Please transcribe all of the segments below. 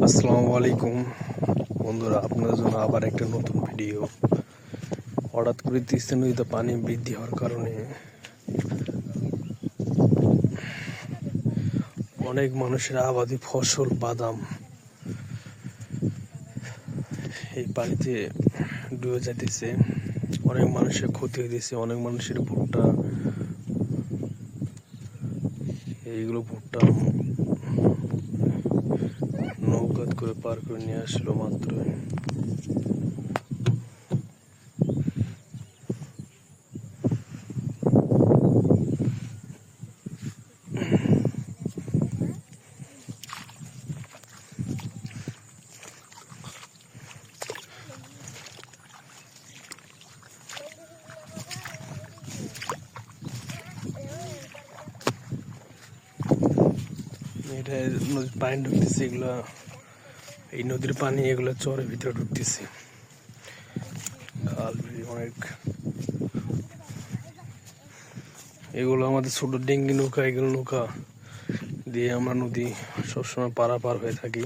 আসসালামু আলাইকুম বন্ধুরা, আপনাদের জন্য আবার একটা নতুন ভিডিও। হঠাৎ করে তিস্তা নদীতে পানি বৃদ্ধি হওয়ার কারণে অনেক মানুষের আবাদি ফসল বাদাম এই পানিতে ডুবে যাইতেছে। অনেক মানুষের ক্ষতি হইতেছে, অনেক মানুষের ভুট্টা নৌকাত করে পার করে নিয়ে আসলো মাত্র। এটা নদীর পানি ঢুকতেছে, এগুলা এই নদীর পানি এগুলো চরের ভিতরে ঢুকতেছে। খাল অনেক, এগুলো আমাদের ছোট ডেঙ্গি নৌকা, এগুলো নৌকা দিয়ে আমরা নদী সবসময় পারাপার হয়ে থাকি।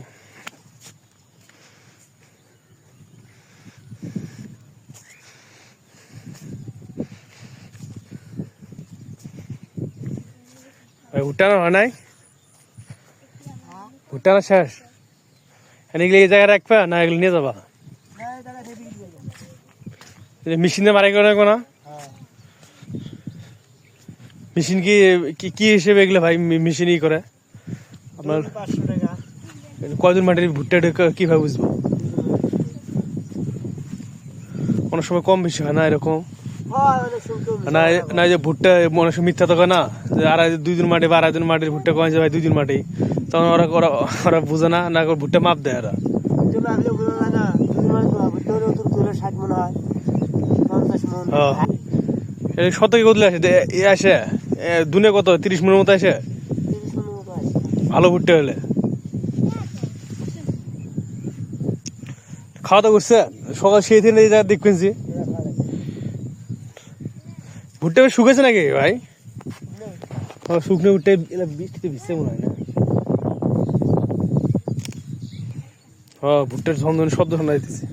ভুট্টানো হয় নাই, ভুট্টানো শেষ। এগুলো এই জায়গায় রাখবা না, এগুলো নিয়ে যাবা মেশিনে মারাই করে না? মেশিন কি কি হিসেবে এগুলো ভাই মেশিন ই করে আপনার? কয়জন মাটির ভুট্টা কিভাবে বুঝবো? অনেক সময় কম বেশি হয় না এরকম না? না যে ভুট্টা অনেক সময় মিথ্যা তো না, যে আড়াই 2 দিন মাটি বা 2.5 দিন মাটির ভুট্টা কমে যায় ভাই 2 দিন মাটি, তখন ওরা ওরা ওরা বুঝে না, না ভুট্টা মাপ দেয় ওরা। শতকে কতলে আসে আসে দুনে কত 30 মনের মতো আসে ভালো ভুট্টা হলে। খাওয়া দাওয়া করছে সকাল সেই দিন এই জায়গা দেখবেন যে ভুট্টা শুকেছে নাকি ভাই? শুকনো ভুট্টা বৃষ্টিতে ভিজছে মনে হয় না? হ্যাঁ, ভুট্টার ঝনঝনে শব্দ শোনা যাইতেছে।